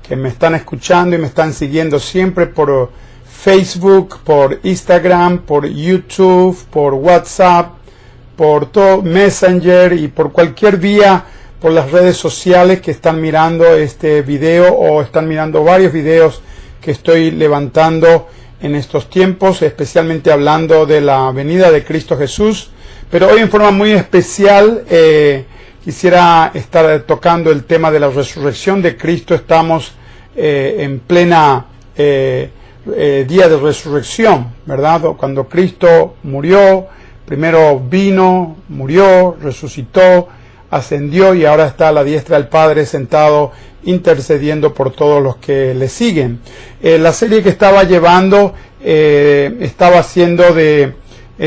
que me están escuchando y me están siguiendo siempre por Facebook, por Instagram, por YouTube, por WhatsApp, por todo Messenger y por cualquier vía, por las redes sociales que están mirando este video o están mirando varios videos que estoy levantando en estos tiempos, especialmente hablando de la venida de Cristo Jesús. Pero hoy en forma muy especial quisiera estar tocando el tema de la resurrección de Cristo. Estamos en plena día de resurrección, ¿verdad? Cuando Cristo murió, primero vino, murió, resucitó, ascendió y ahora está a la diestra del Padre sentado intercediendo por todos los que le siguen. La serie que estaba llevando estaba haciendo de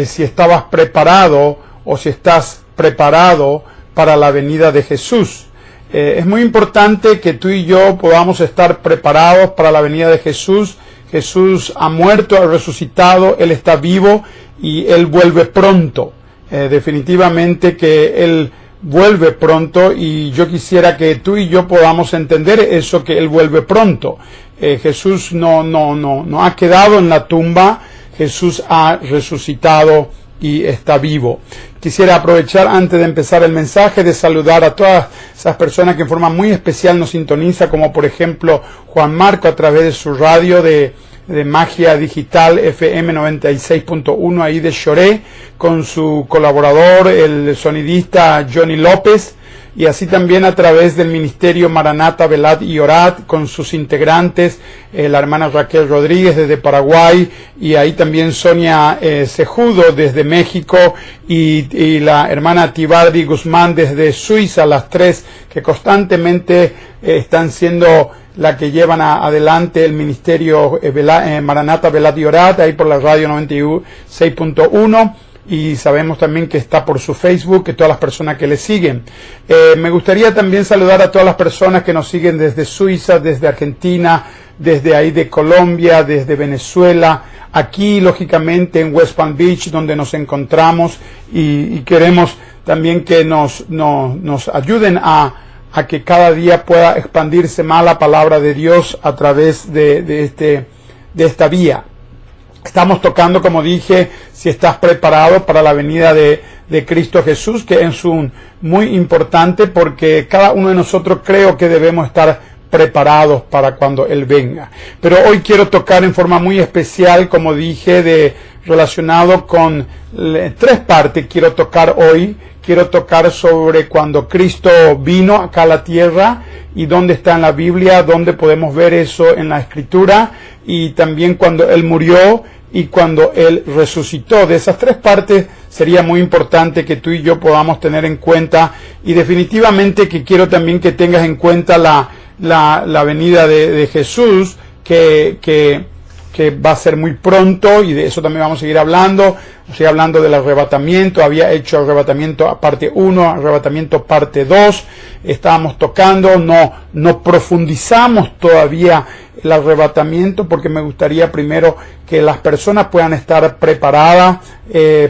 si estabas preparado o si estás preparado para la venida de Jesús. Es muy importante que tú y yo podamos estar preparados para la venida de Jesús. Jesús ha muerto, ha resucitado, Él está vivo y Él vuelve pronto. Definitivamente que Él vuelve pronto y yo quisiera que tú y yo podamos entender eso, que Él vuelve pronto. Jesús no ha quedado en la tumba, Jesús ha resucitado y está vivo. Quisiera aprovechar antes de empezar el mensaje de saludar a todas esas personas que en forma muy especial nos sintonizan, como por ejemplo Juan Marco a través de su radio de Magia Digital FM 96.1 ahí de Choré, con su colaborador, el sonidista Johnny López, y así también a través del Ministerio Maranata Velad y Orat, con sus integrantes, la hermana Raquel Rodríguez desde Paraguay, y ahí también Sonia Cejudo desde México, y la hermana Tibardi Guzmán desde Suiza, las tres que constantemente están siendo la que llevan adelante el Ministerio Maranata Velad y Orat, ahí por la radio 96.1. Y sabemos también que está por su Facebook, que todas las personas que le siguen. Me gustaría también saludar a todas las personas que nos siguen desde Suiza, desde Argentina, desde ahí de Colombia, desde Venezuela, aquí lógicamente en West Palm Beach, donde nos encontramos, y queremos también que nos ayuden a que cada día pueda expandirse más la palabra de Dios a través de esta vía. Estamos tocando, como dije, si estás preparado para la venida de Cristo Jesús, que es muy importante porque cada uno de nosotros creo que debemos estar preparados para cuando Él venga. Pero hoy quiero tocar en forma muy especial, como dije, relacionado con tres partes. Quiero tocar hoy. Quiero tocar sobre cuando Cristo vino acá a la tierra y dónde está en la Biblia, dónde podemos ver eso en la Escritura, y también cuando Él murió y cuando Él resucitó. De esas tres partes sería muy importante que tú y yo podamos tener en cuenta, y definitivamente que quiero también que tengas en cuenta la venida de Jesús, que va a ser muy pronto, y de eso también vamos a seguir hablando. Estoy hablando del arrebatamiento, había hecho arrebatamiento parte 1, arrebatamiento parte 2, estábamos tocando, no profundizamos todavía el arrebatamiento porque me gustaría primero que las personas puedan estar preparadas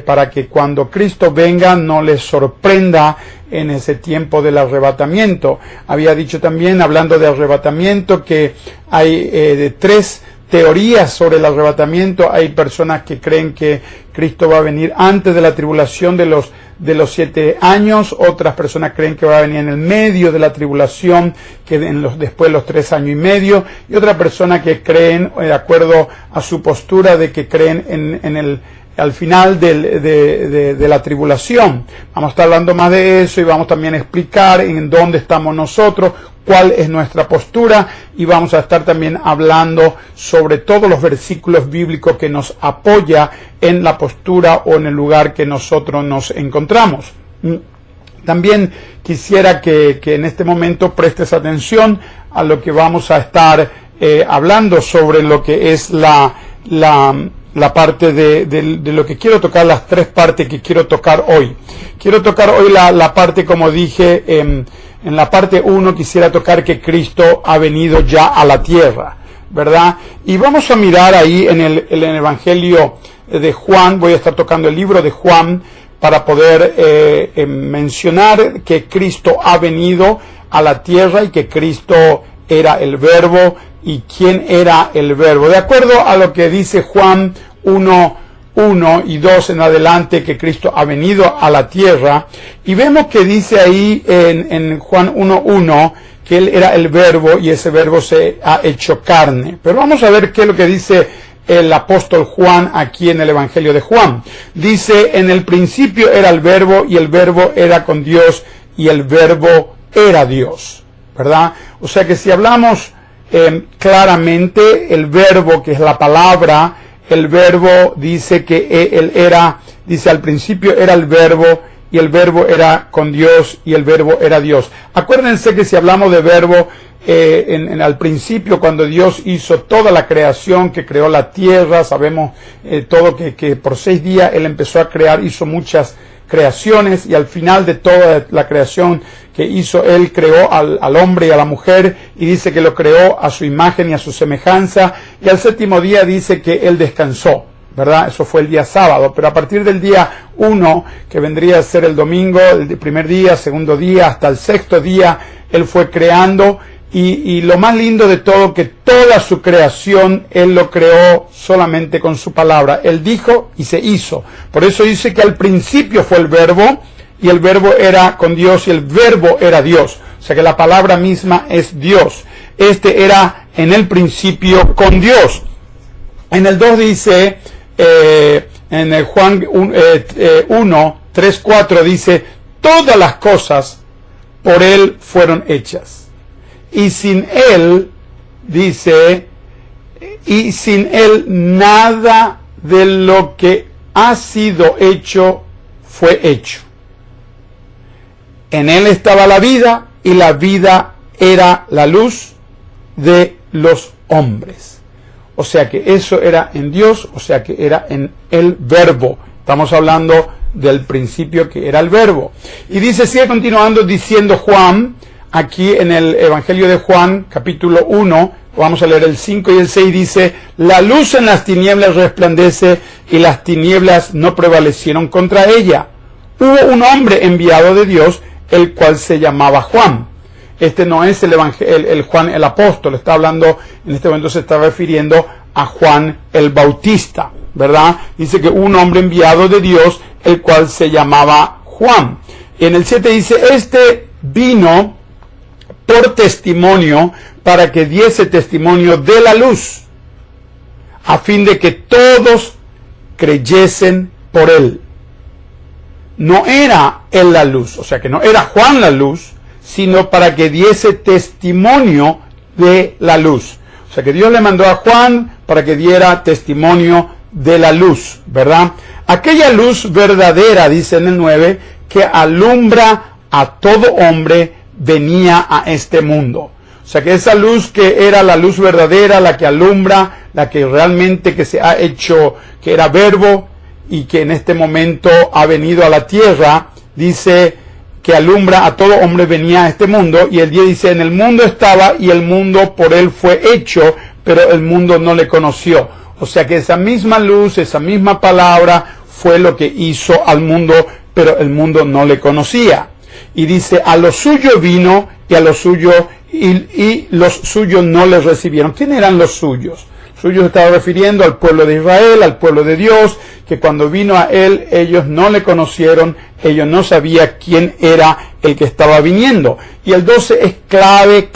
para que cuando Cristo venga no les sorprenda en ese tiempo del arrebatamiento. Había dicho también, hablando de arrebatamiento, que hay tres teorías sobre el arrebatamiento. Hay personas que creen que Cristo va a venir antes de la tribulación de los 7 años, otras personas creen que va a venir en el medio de la tribulación, que después de los 3 años y medio, y otras personas que creen, de acuerdo a su postura, de que creen al final de la tribulación. Vamos a estar hablando más de eso y vamos también a explicar en dónde estamos nosotros, cuál es nuestra postura, y vamos a estar también hablando sobre todos los versículos bíblicos que nos apoya en la postura o en el lugar que nosotros nos encontramos. También quisiera que en este momento prestes atención a lo que vamos a estar hablando sobre lo que es la parte de lo que quiero tocar, las tres partes que quiero tocar hoy. Quiero tocar hoy la parte, como dije, en la parte 1 quisiera tocar que Cristo ha venido ya a la tierra, ¿verdad? Y vamos a mirar ahí en el Evangelio de Juan. Voy a estar tocando el libro de Juan para poder mencionar que Cristo ha venido a la tierra y que Cristo era el Verbo y quién era el Verbo. De acuerdo a lo que dice Juan 1 y 2 en adelante, que Cristo ha venido a la tierra, y vemos que dice ahí en Juan 1:1 que Él era el Verbo y ese Verbo se ha hecho carne. Pero vamos a ver qué es lo que dice el apóstol Juan aquí en el Evangelio de Juan. Dice, en el principio era el Verbo y el Verbo era con Dios y el Verbo era Dios, ¿verdad? O sea que si hablamos claramente, el Verbo, que es la palabra, el Verbo dice que Él era, dice al principio era el Verbo y el Verbo era con Dios y el Verbo era Dios. Acuérdense que si hablamos de Verbo, al principio, cuando Dios hizo toda la creación, que creó la tierra, sabemos todo que por 6 días Él empezó a crear, hizo muchas creaciones, y al final de toda la creación que hizo, Él creó al hombre y a la mujer, y dice que lo creó a su imagen y a su semejanza, y al 7º día dice que Él descansó, ¿verdad? Eso fue el día sábado, pero a partir del día 1, que vendría a ser el domingo, el primer día, segundo día, hasta el 6º día, Él fue creando. Y lo más lindo de todo, que toda su creación Él lo creó solamente con su palabra. Él dijo y se hizo. Por eso dice que al principio fue el Verbo, y el Verbo era con Dios y el Verbo era Dios. O sea que la palabra misma es Dios. Este era en el principio con Dios. En el 2 dice, en el Juan 1:3-4 dice, todas las cosas por Él fueron hechas. Y sin Él, dice, y sin Él nada de lo que ha sido hecho fue hecho. En Él estaba la vida, y la vida era la luz de los hombres. O sea que eso era en Dios, o sea que era en el Verbo. Estamos hablando del principio, que era el Verbo. Y dice, sigue continuando diciendo Juan, aquí en el Evangelio de Juan, capítulo 1, vamos a leer el 5 y el 6, dice, la luz en las tinieblas resplandece, y las tinieblas no prevalecieron contra ella. Hubo un hombre enviado de Dios, el cual se llamaba Juan. Este no es el Juan el apóstol, está hablando, en este momento se está refiriendo a Juan el Bautista, ¿verdad? Dice que hubo un hombre enviado de Dios, el cual se llamaba Juan. Y en el 7 dice, este vino por testimonio, para que diese testimonio de la luz, a fin de que todos creyesen por él. No era él la luz, o sea que no era Juan la luz, sino para que diese testimonio de la luz. O sea que Dios le mandó a Juan para que diera testimonio de la luz, ¿verdad? Aquella luz verdadera, dice en el 9, que alumbra a todo hombre, venía a este mundo. O sea que esa luz que era la luz verdadera, la que alumbra, la que realmente que se ha hecho, que era Verbo y que en este momento ha venido a la tierra, dice que alumbra a todo hombre, venía a este mundo. Y el 10 dice, en el mundo estaba y el mundo por él fue hecho, pero el mundo no le conoció. O sea que esa misma luz, esa misma palabra fue lo que hizo al mundo, pero el mundo no le conocía. Y dice, a lo suyo vino y a lo suyo, y los suyos no les recibieron. ¿Quién eran los suyos? Los suyos estaba refiriendo al pueblo de Israel, al pueblo de Dios, que cuando vino a él, ellos no le conocieron, ellos no sabían quién era el que estaba viniendo. Y el 12 es clave,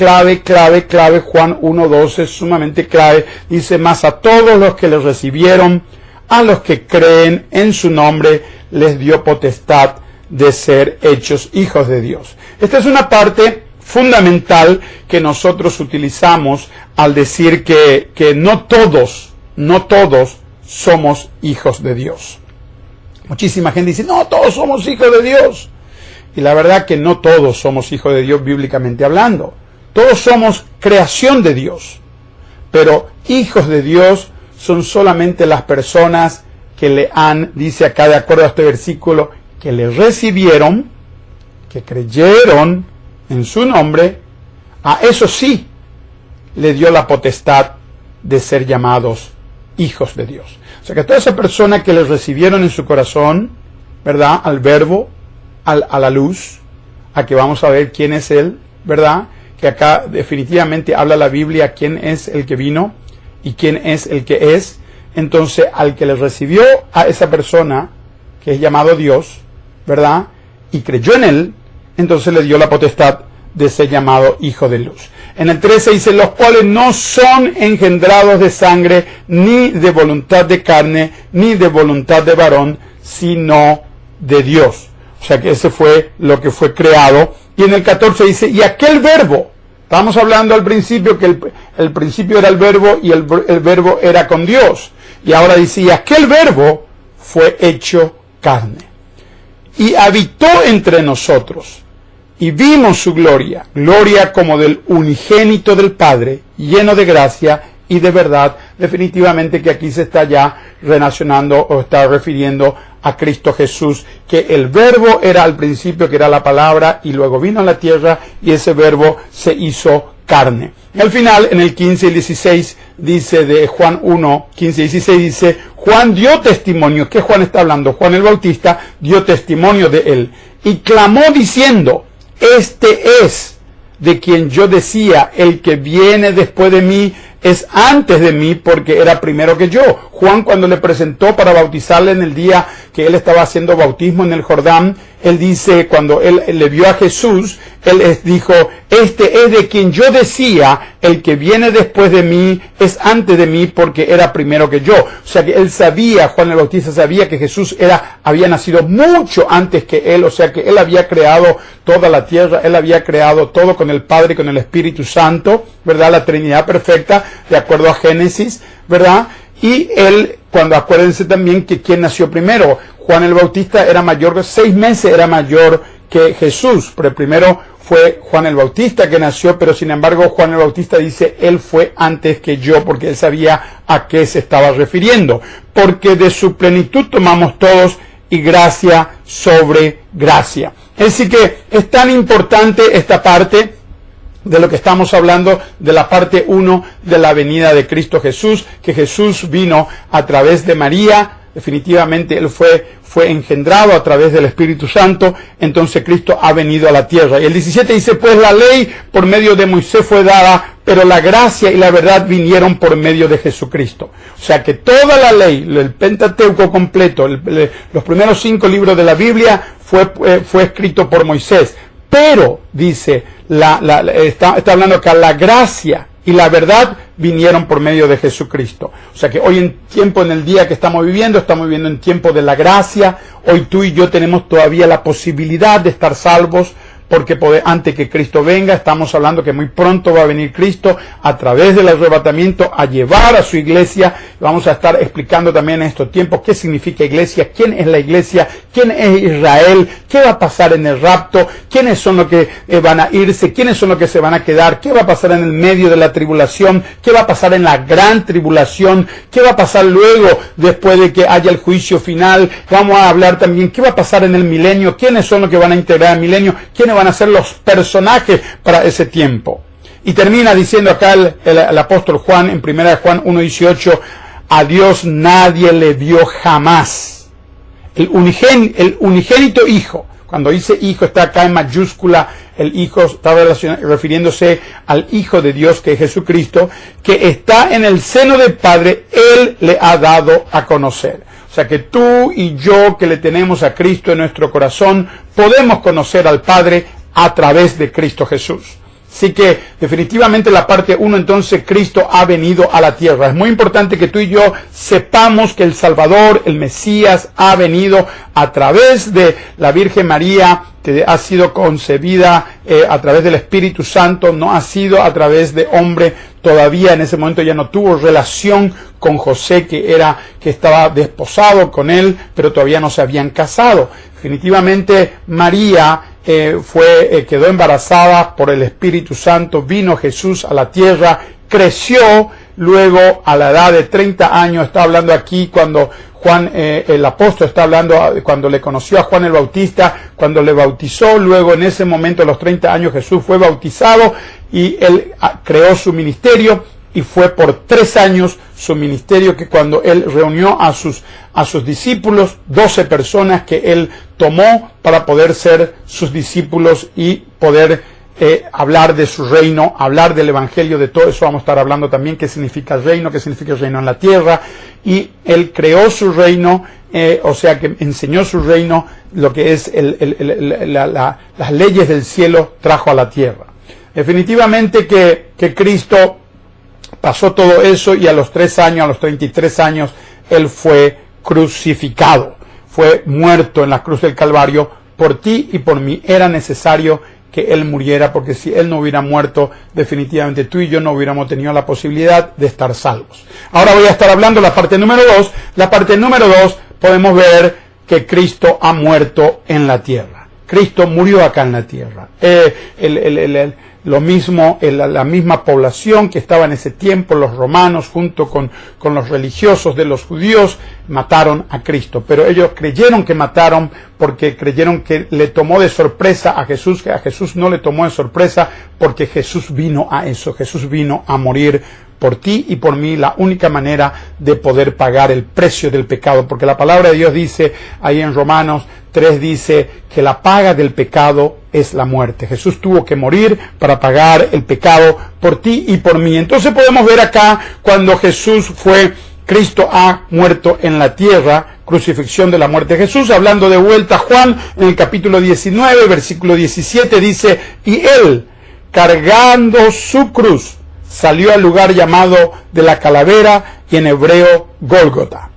Juan 1:12 es sumamente clave. Dice, mas a todos los que les recibieron, a los que creen en su nombre, les dio potestad de ser hechos hijos de Dios. Esta es una parte fundamental que nosotros utilizamos al decir que no todos somos hijos de Dios. Muchísima gente dice, no, todos somos hijos de Dios. Y la verdad que no todos somos hijos de Dios bíblicamente hablando. Todos somos creación de Dios. Pero hijos de Dios son solamente las personas que le han, dice acá de acuerdo a este versículo, que le recibieron, que creyeron en su nombre, a eso sí le dio la potestad de ser llamados hijos de Dios. O sea que toda esa persona que le recibieron en su corazón, ¿verdad? Al Verbo, a la luz, a que vamos a ver quién es Él, ¿verdad? que acá definitivamente habla la Biblia quién es el que vino y quién es el que es. Entonces, al que le recibió a esa persona, que es llamado Dios, ¿verdad?, y creyó en él, entonces le dio la potestad de ser llamado hijo de luz. En el 13 dice, los cuales no son engendrados de sangre, ni de voluntad de carne, ni de voluntad de varón, sino de Dios. O sea que ese fue lo que fue creado. Y en el 14 dice, y aquel verbo, estábamos hablando al principio que el principio era el verbo y el verbo era con Dios. Y ahora dice, y aquel verbo fue hecho carne. Y habitó entre nosotros. Y vimos su gloria, gloria como del unigénito del Padre, lleno de gracia y de verdad. Definitivamente que aquí se está ya relacionando o está refiriendo a Cristo Jesús, que el verbo era al principio, que era la palabra, y luego vino a la tierra y ese verbo se hizo carne. Y al final, en el 15 y 16, dice de Juan 1, 15 y 16, dice, Juan dio testimonio. ¿Qué Juan está hablando? Juan el Bautista dio testimonio de él y clamó diciendo, este es de quien yo decía, el que viene después de mí es antes de mí porque era primero que yo. Juan, cuando le presentó para bautizarle en el día que él estaba haciendo bautismo en el Jordán, él dice, cuando él le vio a Jesús, él dijo, este es de quien yo decía, el que viene después de mí es antes de mí porque era primero que yo. O sea que él sabía, Juan el Bautista sabía que Jesús había nacido mucho antes que él, o sea que él había creado toda la tierra, él había creado todo con el Padre y con el Espíritu Santo, ¿verdad? La Trinidad perfecta, de acuerdo a Génesis, ¿verdad? Y él, cuando acuérdense también que quién nació primero, Juan el Bautista era mayor, 6 meses era mayor que Jesús, pero primero fue Juan el Bautista que nació, pero sin embargo Juan el Bautista dice, él fue antes que yo, porque él sabía a qué se estaba refiriendo, porque de su plenitud tomamos todos y gracia sobre gracia. Así que es tan importante esta parte de lo que estamos hablando, de la parte 1 de la venida de Cristo Jesús, que Jesús vino a través de María, definitivamente él fue engendrado a través del Espíritu Santo, entonces Cristo ha venido a la tierra. Y el 17 dice, pues la ley por medio de Moisés fue dada, pero la gracia y la verdad vinieron por medio de Jesucristo. O sea que toda la ley, el Pentateuco completo, los primeros 5 libros de la Biblia fue escrito por Moisés. Pero, dice, está hablando que la gracia y la verdad vinieron por medio de Jesucristo. O sea que hoy en el día que estamos viviendo en tiempo de la gracia. Hoy tú y yo tenemos todavía la posibilidad de estar salvos, porque antes que Cristo venga, estamos hablando que muy pronto va a venir Cristo a través del arrebatamiento a llevar a su iglesia. Vamos a estar explicando también en estos tiempos qué significa iglesia, quién es la iglesia, quién es Israel, qué va a pasar en el rapto, quiénes son los que van a irse, quiénes son los que se van a quedar, qué va a pasar en el medio de la tribulación, qué va a pasar en la gran tribulación, qué va a pasar luego después de que haya el juicio final. Vamos a hablar también qué va a pasar en el milenio, quiénes son los que van a integrar el milenio, quiénes van a ser los personajes para ese tiempo. Y termina diciendo acá el apóstol Juan en 1 Juan 1:18, a Dios nadie le vio jamás. El unigénito Hijo, cuando dice Hijo está acá en mayúscula, el Hijo está refiriéndose al Hijo de Dios que es Jesucristo, que está en el seno del Padre, Él le ha dado a conocer. O sea que tú y yo que le tenemos a Cristo en nuestro corazón, podemos conocer al Padre a través de Cristo Jesús. Así que definitivamente la parte 1, entonces Cristo ha venido a la tierra. Es muy importante que tú y yo sepamos que el Salvador, el Mesías, ha venido a través de la Virgen María, que ha sido concebida a través del Espíritu Santo, no ha sido a través de hombre. Todavía en ese momento ya no tuvo relación con José, que estaba desposado con él, pero todavía no se habían casado. Definitivamente María quedó embarazada por el Espíritu Santo, vino Jesús a la tierra, creció, luego a la edad de 30 años, está hablando aquí cuando Juan, el apóstol está hablando cuando le conoció a Juan el Bautista, cuando le bautizó, luego en ese momento a los 30 años Jesús fue bautizado y él creó su ministerio y fue por 3 años su ministerio, que cuando él reunió a sus discípulos, 12 personas que él tomó para poder ser sus discípulos y poder hablar de su reino, hablar del evangelio, de todo eso vamos a estar hablando también, qué significa el reino en la tierra, y él creó su reino, o sea que enseñó su reino, lo que es las leyes del cielo trajo a la tierra. Definitivamente que Cristo pasó todo eso y a los 3 años, a los 33 años, él fue crucificado, fue muerto en la cruz del Calvario por ti y por mí. Era necesario que él muriera, porque si él no hubiera muerto, definitivamente tú y yo no hubiéramos tenido la posibilidad de estar salvos. Ahora voy a estar hablando la parte número 2. La parte número 2 podemos ver que Cristo ha muerto en la tierra. Cristo murió acá en la tierra. Lo mismo, la misma población que estaba en ese tiempo, los romanos, junto con los religiosos de los judíos, mataron a Cristo. Pero ellos creyeron que mataron porque creyeron que le tomó de sorpresa a Jesús, que a Jesús no le tomó de sorpresa, porque Jesús vino a eso, Jesús vino a morir por ti y por mí, la única manera de poder pagar el precio del pecado, porque la palabra de Dios dice, ahí en Romanos 3 dice que la paga del pecado es la muerte. Jesús tuvo que morir para pagar el pecado por ti y por mí. Entonces podemos ver acá cuando Cristo ha muerto en la tierra, crucifixión de la muerte de Jesús. Hablando de vuelta, Juan en el capítulo 19, versículo 17 dice, y él, cargando su cruz, salió al lugar llamado de la calavera, y en hebreo Gólgota.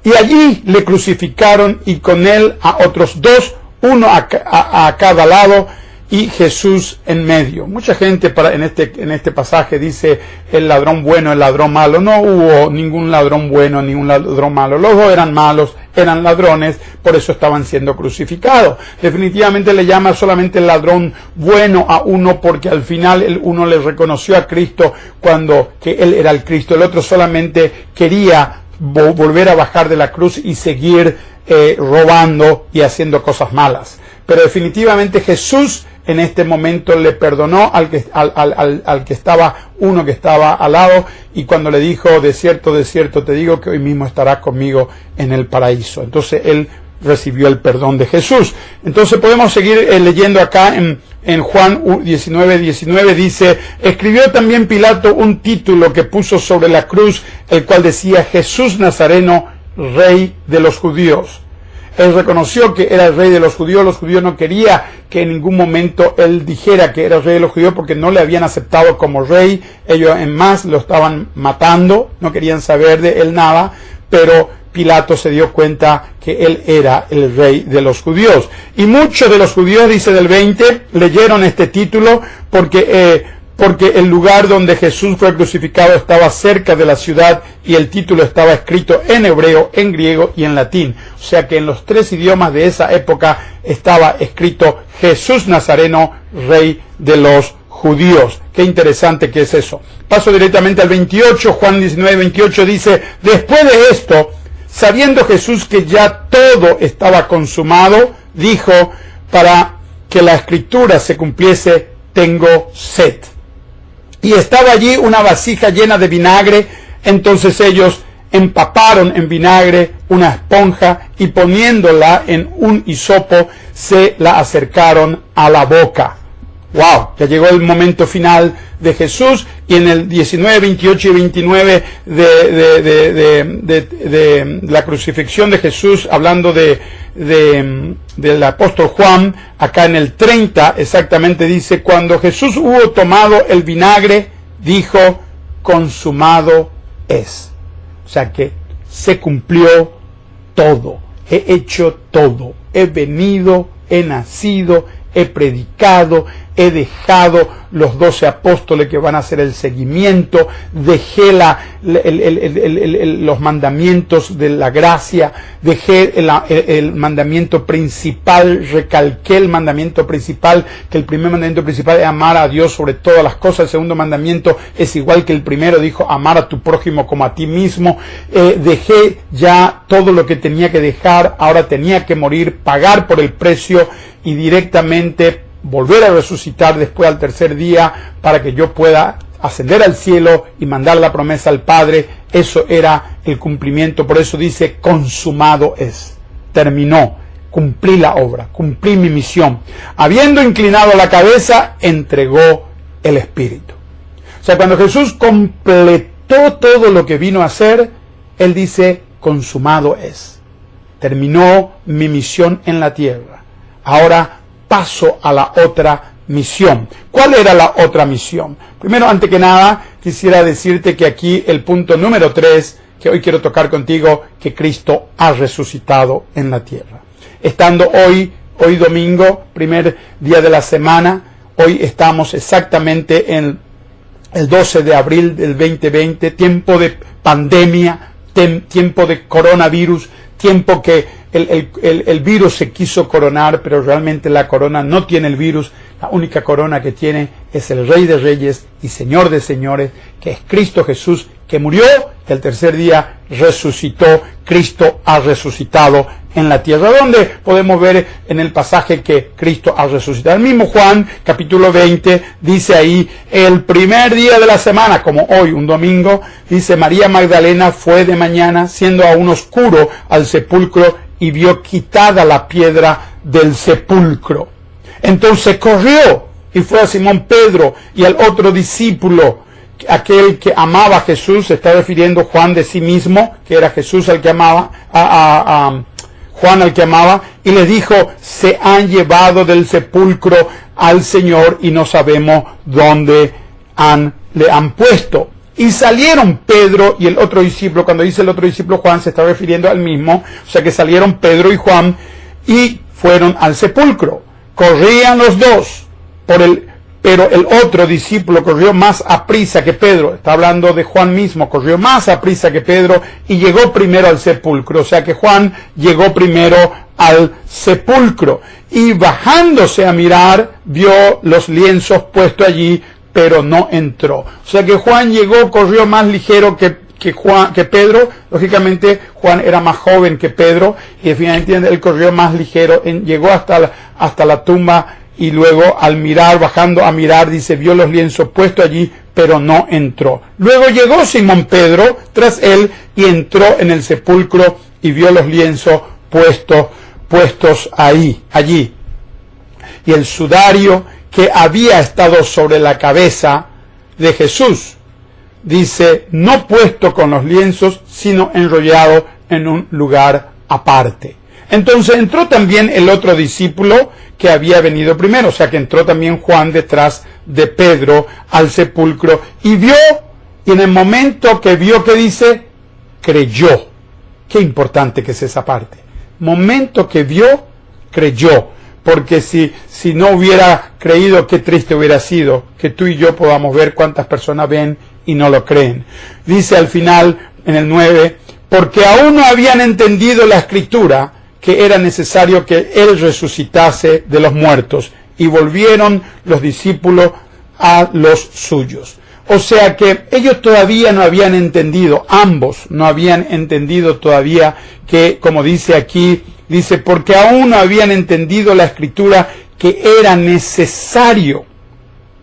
Y allí le crucificaron, y con él a otros 2, uno a cada lado, y Jesús en medio. Mucha gente en este pasaje dice el ladrón bueno, el ladrón malo. No hubo ningún ladrón bueno, ningún ladrón malo. Los dos eran malos, eran ladrones, por eso estaban siendo crucificados. Definitivamente le llama solamente el ladrón bueno a uno, porque al final uno le reconoció a Cristo que él era el Cristo. El otro solamente quería volver a bajar de la cruz y seguir robando y haciendo cosas malas. Pero definitivamente Jesús en este momento le perdonó al que estaba al lado, y cuando le dijo, de cierto te digo que hoy mismo estarás conmigo en el paraíso. Entonces él recibió el perdón de Jesús. Entonces podemos seguir leyendo acá en Juan 19:19 dice, escribió también Pilato un título que puso sobre la cruz, el cual decía, Jesús Nazareno, Rey de los Judíos. Él reconoció que era el rey de los judíos. Los judíos no querían que en ningún momento él dijera que era el rey de los judíos, porque no le habían aceptado como rey. Ellos en más lo estaban matando, no querían saber de él nada, pero Pilato se dio cuenta que él era el rey de los judíos. Y muchos de los judíos, dice del 20, leyeron este título porque el lugar donde Jesús fue crucificado estaba cerca de la ciudad, y el título estaba escrito en hebreo, en griego y en latín. O sea que en los 3 idiomas de esa época estaba escrito Jesús Nazareno, Rey de los Judíos. Qué interesante que es eso. Paso directamente al 28, Juan 19:28 dice, después de esto, sabiendo Jesús que ya todo estaba consumado, dijo, para que la escritura se cumpliese, tengo sed. Y estaba allí una vasija llena de vinagre. Entonces ellos empaparon en vinagre una esponja, y poniéndola en un hisopo se la acercaron a la boca. ¡Wow! Ya llegó el momento final de Jesús, y en el 19, 28 y 29 de la crucifixión de Jesús, hablando del apóstol Juan, acá en el 30 exactamente dice, cuando Jesús hubo tomado el vinagre, dijo, consumado es. O sea que se cumplió todo, he hecho todo, he venido, he nacido, he predicado, he dejado los 12 apóstoles que van a hacer el seguimiento, dejé los mandamientos de la gracia, dejé el mandamiento principal, recalqué el mandamiento principal, que el primer mandamiento principal es amar a Dios sobre todas las cosas. El segundo mandamiento es igual que el primero, dijo, amar a tu prójimo como a ti mismo. Dejé ya todo lo que tenía que dejar, ahora tenía que morir, pagar por el precio y directamente volver a resucitar después al tercer día para que yo pueda ascender al cielo y mandar la promesa al Padre. Eso era el cumplimiento. Por eso dice, consumado es. Terminó. cumplí la obra, cumplí mi misión. Habiendo inclinado la cabeza, entregó el Espíritu. O sea, cuando Jesús completó todo lo que vino a hacer, Él dice, consumado es. Terminó mi misión en la tierra. Ahora paso a la otra misión. ¿Cuál era la otra misión? Primero, antes que nada, quisiera decirte que aquí el punto número 3, que hoy quiero tocar contigo, que Cristo ha resucitado en la tierra. Estando hoy domingo, primer día de la semana, hoy estamos exactamente en el 12 de abril del 2020, tiempo de pandemia, tiempo de coronavirus, tiempo que el virus se quiso coronar, pero realmente la corona no tiene el virus. La única corona que tiene es el Rey de Reyes y Señor de Señores, que es Cristo Jesús, que murió, el tercer día resucitó. Cristo ha resucitado en la tierra. ¿Dónde podemos ver en el pasaje que Cristo ha resucitado? El mismo Juan, capítulo 20, dice ahí, el primer día de la semana, como hoy, un domingo, dice, María Magdalena fue de mañana, siendo aún oscuro, al sepulcro, y vio quitada la piedra del sepulcro. Entonces corrió y fue a Simón Pedro y al otro discípulo, aquel que amaba a Jesús. Se está refiriendo Juan de sí mismo, que era Jesús el que amaba, Juan el que amaba, y le dijo, se han llevado del sepulcro al Señor y no sabemos dónde le han puesto. Y salieron Pedro y el otro discípulo. Cuando dice el otro discípulo, Juan se está refiriendo al mismo. O sea que salieron Pedro y Juan y fueron al sepulcro. Corrían los dos, pero el otro discípulo corrió más aprisa que Pedro. Está hablando de Juan mismo. Corrió más aprisa que Pedro y llegó primero al sepulcro. O sea que Juan llegó primero al sepulcro. Y bajándose a mirar, vio los lienzos puestos allí, pero no entró. O sea que Juan corrió más ligero que Pedro. Lógicamente Juan era más joven que Pedro y finalmente él corrió más ligero, llegó hasta la tumba y luego bajando a mirar, dice, vio los lienzos puestos allí, pero no entró. Luego llegó Simón Pedro tras él y entró en el sepulcro y vio los lienzos puestos allí. Y el sudario que había estado sobre la cabeza de Jesús, dice, no puesto con los lienzos, sino enrollado en un lugar aparte. Entonces entró también el otro discípulo que había venido primero, o sea que entró también Juan detrás de Pedro al sepulcro y en el momento que vio, que dice, creyó. Qué importante que es esa parte. Momento que vio, creyó. Porque si no hubiera creído, qué triste hubiera sido que tú y yo podamos ver cuántas personas ven y no lo creen. Dice al final, en el 9, porque aún no habían entendido la Escritura, que era necesario que Él resucitase de los muertos, y volvieron los discípulos a los suyos. O sea que ellos todavía no habían entendido, ambos no habían entendido todavía que, como dice aquí, dice, porque aún no habían entendido la Escritura, que era necesario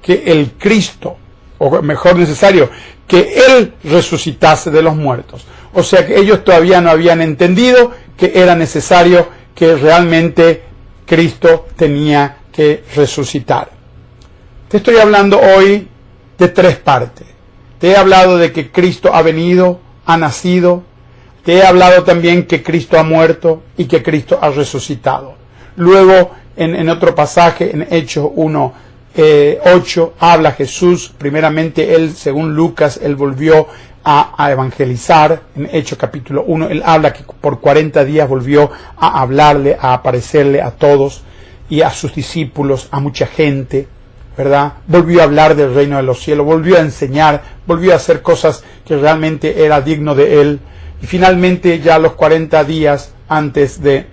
que el Cristo, o mejor necesario, que Él resucitase de los muertos. O sea que ellos todavía no habían entendido que era necesario que realmente Cristo tenía que resucitar. Te estoy hablando hoy de 3 partes. Te he hablado de que Cristo ha venido, ha nacido. Te he hablado también que Cristo ha muerto y que Cristo ha resucitado. Luego, en otro pasaje, en Hechos 1:8, habla Jesús. Primeramente, Él, según Lucas, Él volvió a evangelizar. En Hechos capítulo 1, Él habla que por 40 días volvió a hablarle, a aparecerle a todos y a sus discípulos, a mucha gente, ¿verdad? Volvió a hablar del reino de los cielos, volvió a enseñar, volvió a hacer cosas que realmente era digno de Él. Y finalmente, ya a los 40 días antes de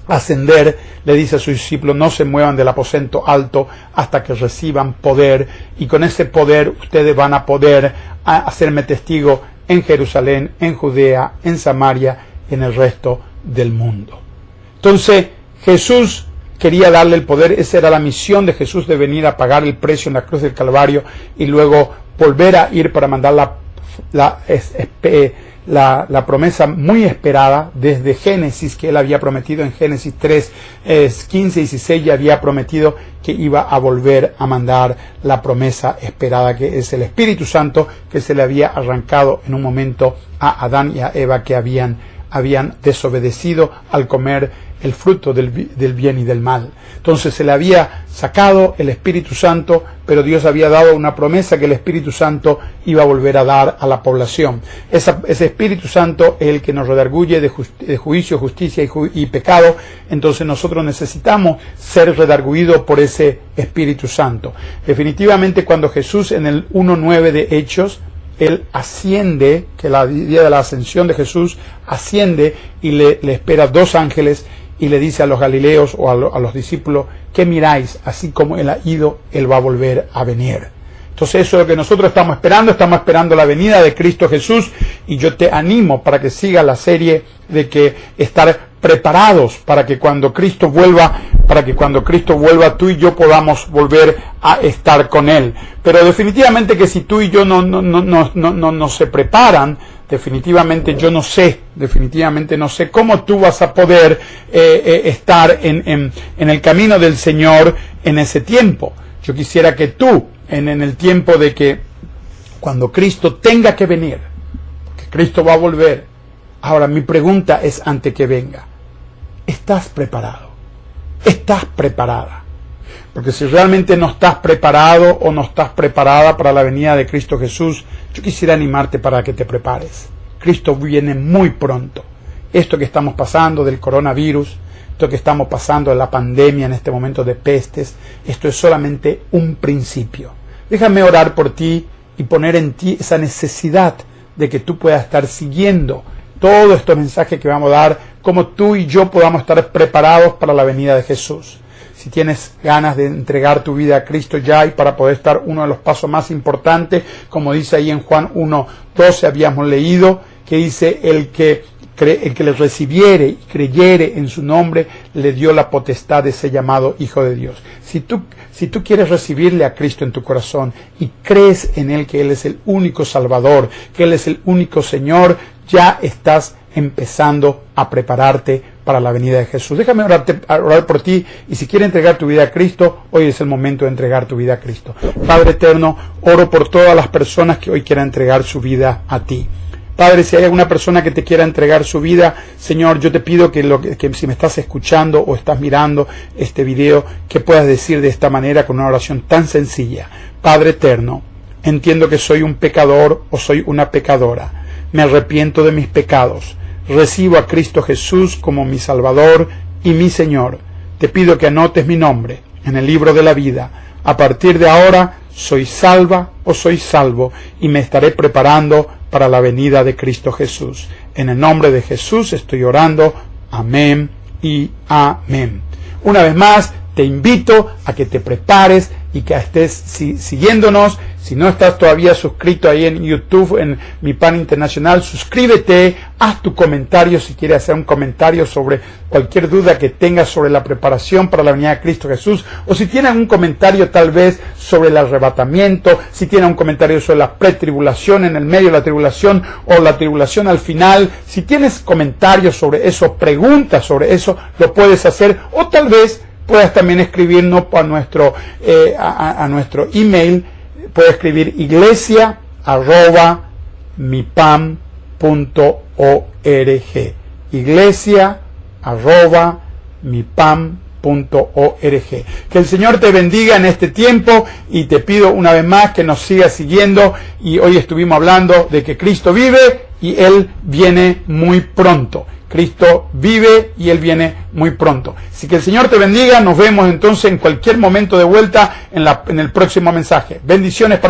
ascender, le dice a sus discípulos, no se muevan del aposento alto hasta que reciban poder, y con ese poder ustedes van a poder hacerme testigo en Jerusalén, en Judea, en Samaria y en el resto del mundo. Entonces, Jesús quería darle el poder. Esa era la misión de Jesús, de venir a pagar el precio en la cruz del Calvario y luego volver a ir para mandar la la promesa muy esperada desde Génesis, que él había prometido en Génesis 3, 15 y 16, ya había prometido que iba a volver a mandar la promesa esperada, que es el Espíritu Santo, que se le había arrancado en un momento a Adán y a Eva, que habían desobedecido al comer el fruto del bien y del mal. Entonces se le había sacado el Espíritu Santo, pero Dios había dado una promesa que el Espíritu Santo iba a volver a dar a la población. Ese Espíritu Santo es el que nos redarguye de juicio, justicia y pecado. Entonces nosotros necesitamos ser redarguidos por ese Espíritu Santo. Definitivamente, cuando Jesús, en el 1:9 de Hechos, él asciende, que la día de la ascensión de Jesús asciende y le espera 2 ángeles y le dice a los galileos o a los discípulos: ¿qué miráis? Así como él ha ido, él va a volver a venir. Entonces eso es lo que nosotros estamos esperando la venida de Cristo Jesús, y yo te animo para que sigas la serie de que estar preparados para que cuando Cristo vuelva, tú y yo podamos volver a estar con Él. Pero definitivamente que si tú y yo no se preparan, definitivamente no sé cómo tú vas a poder estar en el camino del Señor en ese tiempo. Yo quisiera que tú, en el tiempo de que cuando Cristo tenga que venir, que Cristo va a volver, ahora mi pregunta es, antes que venga, ¿estás preparado? ¿Estás preparada? Porque si realmente no estás preparado o no estás preparada para la venida de Cristo Jesús, yo quisiera animarte para que te prepares. Cristo viene muy pronto. Esto que estamos pasando del coronavirus, esto que estamos pasando de la pandemia en este momento de pestes, esto es solamente un principio. Déjame orar por ti y poner en ti esa necesidad de que tú puedas estar siguiendo todos estos mensajes que vamos a dar, como tú y yo podamos estar preparados para la venida de Jesús. Si tienes ganas de entregar tu vida a Cristo ya, y para poder estar uno de los pasos más importantes, como dice ahí en Juan 1:12, habíamos leído, que dice: el que le recibiere y creyere en su nombre, le dio la potestad de ser llamado Hijo de Dios. Si tú quieres recibirle a Cristo en tu corazón y crees en Él, que Él es el único Salvador, que Él es el único Señor, ya estás empezando a prepararte para la venida de Jesús. Déjame orar por ti, y si quieres entregar tu vida a Cristo, hoy es el momento de entregar tu vida a Cristo. Padre eterno, oro por todas las personas que hoy quieran entregar su vida a ti. Padre, si hay alguna persona que te quiera entregar su vida, Señor, yo te pido que si me estás escuchando o estás mirando este video, que puedas decir de esta manera, con una oración tan sencilla: Padre eterno, entiendo que soy un pecador o soy una pecadora. Me arrepiento de mis pecados. Recibo a Cristo Jesús como mi Salvador y mi Señor. Te pido que anotes mi nombre en el libro de la vida. A partir de ahora, soy salva o soy salvo, y me estaré preparando para la venida de Cristo Jesús. En el nombre de Jesús estoy orando. Amén y amén. Una vez más, te invito a que te prepares y que estés siguiéndonos. Si no estás todavía suscrito ahí en YouTube, en Mi Pan Internacional, suscríbete, haz tu comentario si quieres hacer un comentario sobre cualquier duda que tengas sobre la preparación para la venida de Cristo Jesús, o si tienes un comentario tal vez sobre el arrebatamiento, si tienes un comentario sobre la pretribulación, en el medio de la tribulación, o la tribulación al final. Si tienes comentarios sobre eso, preguntas sobre eso, lo puedes hacer, o tal vez puedas también escribirnos a nuestro email. Puedes escribir iglesia@mipam.org, iglesia@mipam.org. Que el Señor te bendiga en este tiempo, y te pido una vez más que nos sigas siguiendo. Y hoy estuvimos hablando de que Cristo vive y Él viene muy pronto. Cristo vive y Él viene muy pronto. Así que el Señor te bendiga. Nos vemos entonces en cualquier momento de vuelta en el próximo mensaje. Bendiciones para